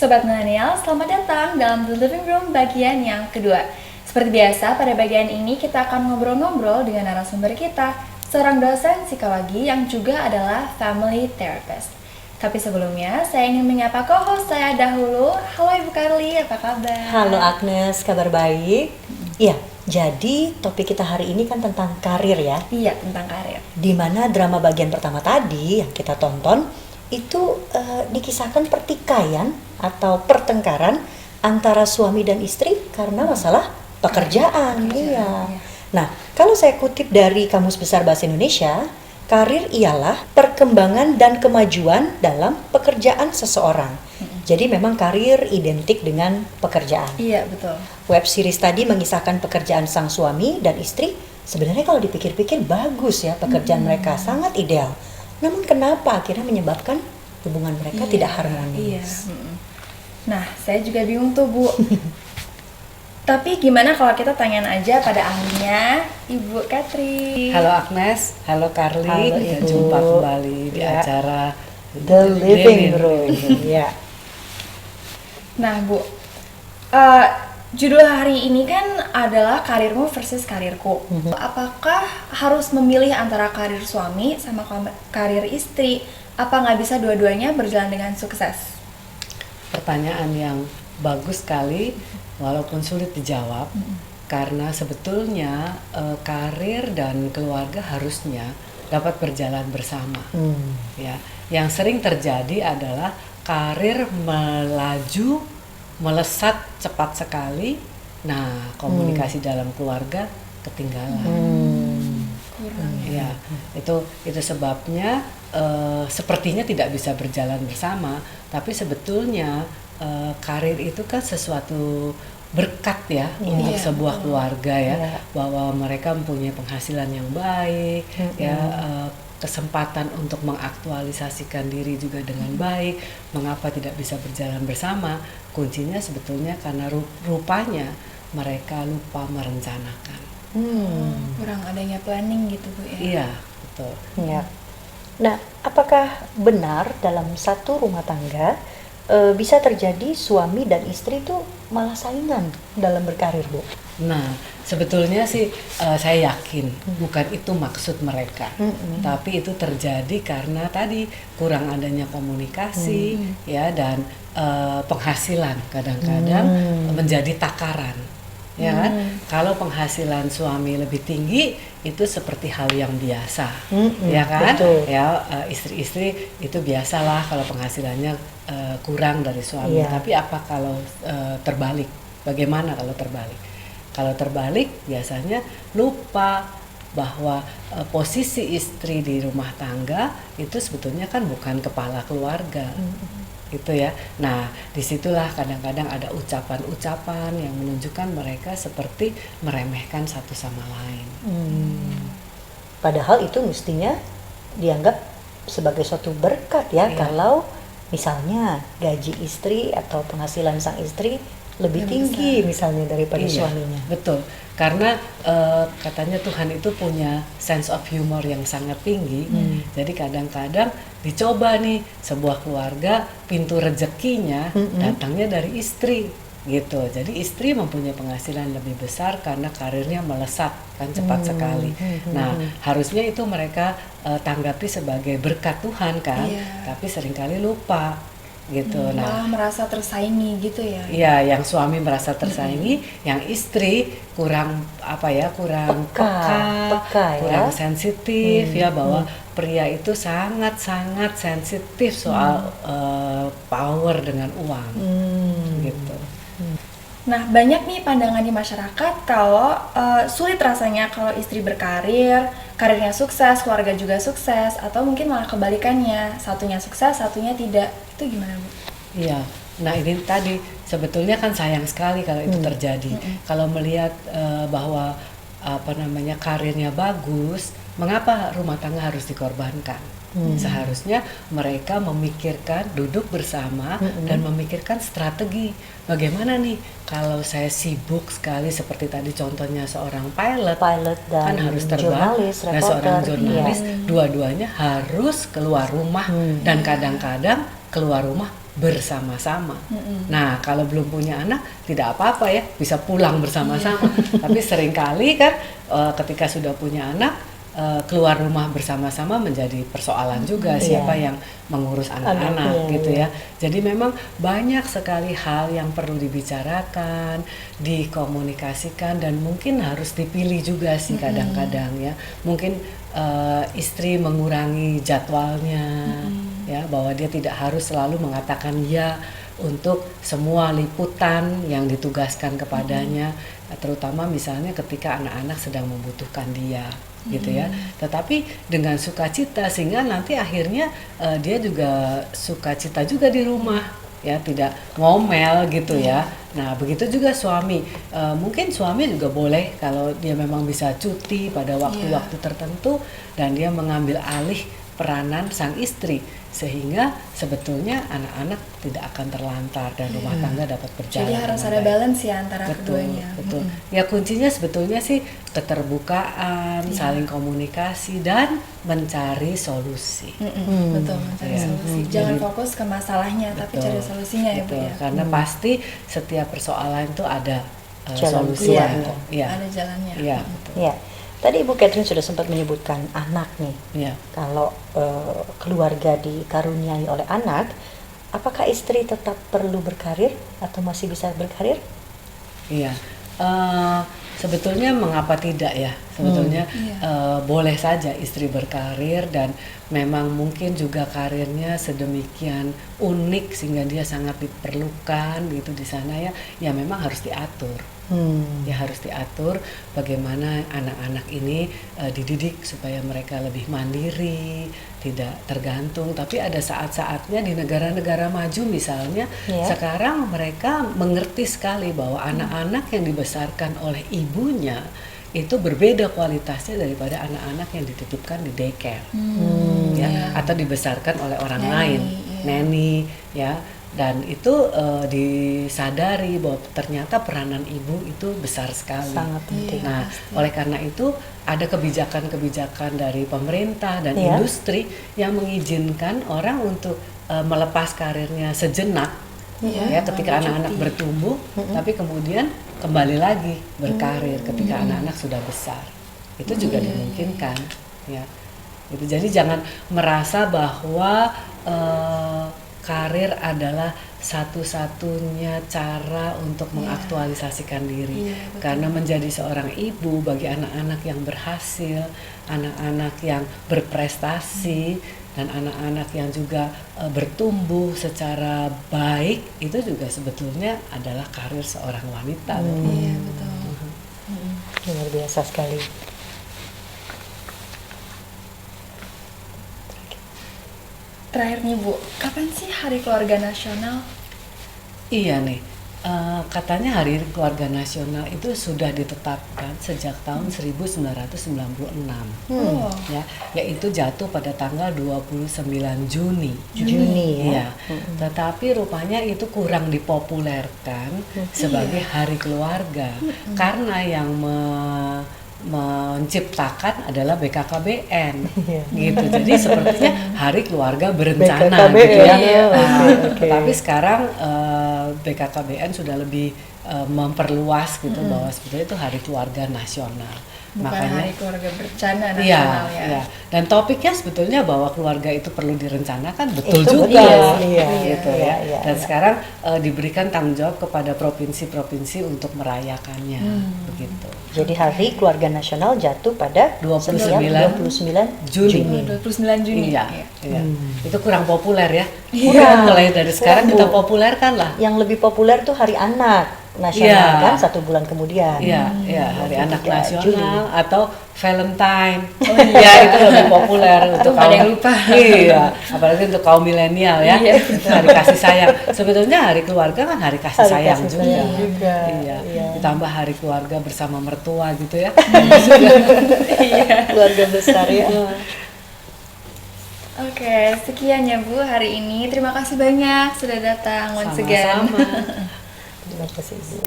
Sobat Milenial, selamat datang dalam The Living Room bagian yang kedua. Seperti biasa, pada bagian ini kita akan ngobrol-ngobrol dengan narasumber kita, seorang dosen psikologi yang juga adalah family therapist. Tapi sebelumnya, saya ingin menyapa co-host saya dahulu. Halo Ibu Carly, apa kabar? Halo Agnes, kabar baik? Iya, jadi topik kita hari ini kan tentang karir ya. Iya, tentang karir. Dimana drama bagian pertama tadi yang kita tonton itu dikisahkan pertikaian atau pertengkaran antara suami dan istri karena masalah pekerjaan. Iya. Nah, kalau saya kutip dari Kamus Besar Bahasa Indonesia, karir ialah perkembangan dan kemajuan dalam pekerjaan seseorang. Jadi memang karir identik dengan pekerjaan. Iya, betul. Web series tadi mengisahkan pekerjaan sang suami dan istri. Sebenarnya kalau dipikir-pikir bagus ya pekerjaan mereka, sangat ideal. Namun kenapa akhirnya menyebabkan hubungan mereka tidak harmonis? Iya. Nah, saya juga bingung tuh, Bu. Tapi gimana kalau kita tanyain aja pada ahlinya, Ibu Katri. Halo Agnes, halo Carly, Halo, kita Ibu. jumpa kembali di Ya. acara The Living Room. Ya. Nah, Bu, judul hari ini kan adalah karirmu versus karirku. Apakah harus memilih antara karir suami sama karir istri? Apa nggak bisa dua-duanya berjalan dengan sukses? Pertanyaan yang bagus sekali, walaupun sulit dijawab, karena sebetulnya karir dan keluarga harusnya dapat berjalan bersama. Ya, yang sering terjadi adalah karir melaju, melesat cepat sekali. Nah, komunikasi dalam keluarga ketinggalan. Kurang. Ya, itu sebabnya sepertinya tidak bisa berjalan bersama, tapi sebetulnya karir itu kan sesuatu berkat ya untuk Iya, sebuah betul. keluarga ya, Iya. bahwa mereka mempunyai penghasilan yang baik, ya kesempatan untuk mengaktualisasikan diri juga dengan baik. Mengapa tidak bisa berjalan bersama? Kuncinya sebetulnya karena rupanya mereka lupa merencanakan. Kurang adanya planning gitu, Bu ya. Iya, betul. Ya. Nah, apakah benar dalam satu rumah tangga bisa terjadi suami dan istri itu malah saingan dalam berkarir, Bu? Nah, sebetulnya sih saya yakin bukan itu maksud mereka, tapi itu terjadi karena tadi kurang adanya komunikasi ya, dan penghasilan kadang-kadang menjadi takaran. Ya kan? Kalau penghasilan suami lebih tinggi itu seperti hal yang biasa, ya kan? Betul. Ya, istri-istri itu biasalah kalau penghasilannya kurang dari suami. Iya. Tapi apa kalau terbalik? Bagaimana kalau terbalik? Kalau terbalik biasanya lupa bahwa posisi istri di rumah tangga itu sebetulnya kan bukan kepala keluarga. Gitu ya. Nah, disitulah kadang-kadang ada ucapan-ucapan yang menunjukkan mereka seperti meremehkan satu sama lain. Padahal itu mestinya dianggap sebagai suatu berkat ya, Iya. kalau misalnya gaji istri atau penghasilan sang istri lebih Lebih tinggi misalnya daripada Iya, suaminya. betul. Karena katanya Tuhan itu punya sense of humor yang sangat tinggi. Jadi kadang-kadang dicoba nih sebuah keluarga, pintu rezekinya datangnya dari istri gitu. Jadi istri mempunyai penghasilan lebih besar karena karirnya melesat kan cepat sekali. Nah, harusnya itu mereka tanggapi sebagai berkat Tuhan kan. Iya. Tapi seringkali lupa gitu. Nah, Malah merasa tersaingi gitu ya. iya, yang suami merasa tersaingi, yang istri kurang kurang Peka ya. kurang sensitif ya, bahwa pria itu sangat-sangat sensitif soal power dengan uang, gitu. Nah, banyak nih pandangan di masyarakat kalau sulit rasanya kalau istri berkarir, karirnya sukses, keluarga juga sukses, atau mungkin malah kebalikannya, satunya sukses, satunya tidak. Itu gimana, Bu? Iya, nah ini tadi sebetulnya kan sayang sekali kalau itu terjadi. Kalau melihat bahwa karirnya bagus, mengapa rumah tangga harus dikorbankan? Seharusnya mereka memikirkan, duduk bersama dan memikirkan strategi. Bagaimana nih kalau saya sibuk sekali seperti tadi contohnya seorang pilot Dan kan harus terbang, jurnalis, nah seorang reporter, jurnalis, iya. dua-duanya harus keluar rumah dan kadang-kadang keluar rumah bersama-sama. Nah, kalau belum punya anak tidak apa-apa ya, bisa pulang bersama-sama. Tapi seringkali kan ketika sudah punya anak, keluar rumah bersama-sama menjadi persoalan juga, siapa yang mengurus anak-anak gitu ya. Jadi memang banyak sekali hal yang perlu dibicarakan, dikomunikasikan, dan mungkin harus dipilih juga sih kadang-kadang ya. Mungkin istri mengurangi jadwalnya, ya, bahwa dia tidak harus selalu mengatakan ya untuk semua liputan yang ditugaskan kepadanya, terutama misalnya ketika anak-anak sedang membutuhkan dia, gitu ya. Tetapi dengan sukacita, sehingga nanti akhirnya dia juga sukacita juga di rumah, ya, tidak ngomel gitu ya. Nah, begitu juga suami. Mungkin suami juga boleh kalau dia memang bisa cuti pada waktu-waktu tertentu dan dia mengambil alih peranan sang istri, sehingga sebetulnya anak-anak tidak akan terlantar dan rumah tangga dapat berjalan. Jadi harus dengan ada baik. balance ya antara keduanya. Betul. Ya, kuncinya sebetulnya sih keterbukaan, saling komunikasi, dan mencari solusi. Betul, mencari solusi. Jangan fokus ke masalahnya, tapi cari solusinya ya Bu Betul. ya. Karena pasti setiap persoalan itu ada Jalan solusinya. keluarnya. Iya. Ada jalannya. Iya, betul. Ya, tadi Ibu Catherine sudah sempat menyebutkan anak nih. Iya. Kalau keluarga dikaruniai oleh anak, apakah istri tetap perlu berkarir atau masih bisa berkarir? Iya, sebetulnya mengapa tidak ya? Sebetulnya boleh saja istri berkarir, dan memang mungkin juga karirnya sedemikian unik sehingga dia sangat diperlukan gitu di sana ya. Ya memang harus diatur. Ya harus diatur bagaimana anak-anak ini dididik supaya mereka lebih mandiri, tidak tergantung. Tapi ada saat-saatnya di negara-negara maju misalnya, sekarang mereka mengerti sekali bahwa anak-anak yang dibesarkan oleh ibunya itu berbeda kualitasnya daripada anak-anak yang dititipkan di daycare, ya, atau dibesarkan oleh orang lain, neni, ya. Dan itu disadari bahwa ternyata peranan ibu itu besar sekali. Sangat penting. Nah, oleh karena itu ada kebijakan-kebijakan dari pemerintah dan industri yang mengizinkan orang untuk melepas karirnya sejenak, ya, ketika anak-anak bertumbuh, tapi kemudian kembali lagi berkarir ketika anak-anak sudah besar. Itu juga dimungkinkan, ya. Itu jadi jangan merasa bahwa karir adalah satu-satunya cara untuk mengaktualisasikan diri. Karena menjadi seorang ibu bagi anak-anak yang berhasil, anak-anak yang berprestasi, dan anak-anak yang juga bertumbuh secara baik, itu juga sebetulnya adalah karir seorang wanita. Iya, betul. Luar biasa sekali. Terakhir nih Bu, kapan sih Hari Keluarga Nasional? Iya nih, katanya Hari Keluarga Nasional itu sudah ditetapkan sejak tahun 1996, Oh. ya, yaitu jatuh pada tanggal 29 Juni. Juni ya. Iya. Tetapi rupanya itu kurang dipopulerkan sebagai Hari Keluarga, karena yang menciptakan adalah BKKBN, gitu. Jadi sepertinya Hari Keluarga Berencana, BKKBN, gitu ya. oke. Tetapi sekarang BKKBN sudah lebih memperluas gitu, bahwa sebetulnya itu Hari Keluarga Nasional. Bukan Hari Keluarga Berencana Iya, Nasional ya. iya. Dan topiknya sebetulnya bahwa keluarga itu perlu direncanakan, betul Itu juga, betul, iya, gitu iya, ya. iya, Dan iya. sekarang diberikan tanggung jawab kepada provinsi-provinsi untuk merayakannya, begitu. Jadi Hari Keluarga Nasional jatuh pada 29 Juni. Juni. 29 Juni. Iya, iya. Itu kurang populer ya. Kurang. Mulai dari sekarang Kurang, kita Bu. populerkan lah. Yang lebih populer tuh Hari Anak Nasional Iya. kan 1 bulan kemudian. Iya, iya, Hari Anak 23 Nasional atau Valentine. Oh iya, itu lebih populer untuk Ada yang lupa. Iya, apalagi untuk kaum milenial ya. Iya. Hari kasih sayang. Sebetulnya Hari Keluarga kan hari kasih Hari sayang kasih juga. sayang juga, Iya. iya. Ditambah Hari Keluarga bersama mertua gitu ya. Keluarga besar ya. Oke, sekian ya Bu hari ini. Terima kasih banyak sudah datang once again. Sama-sama. Terima kasih Ibu.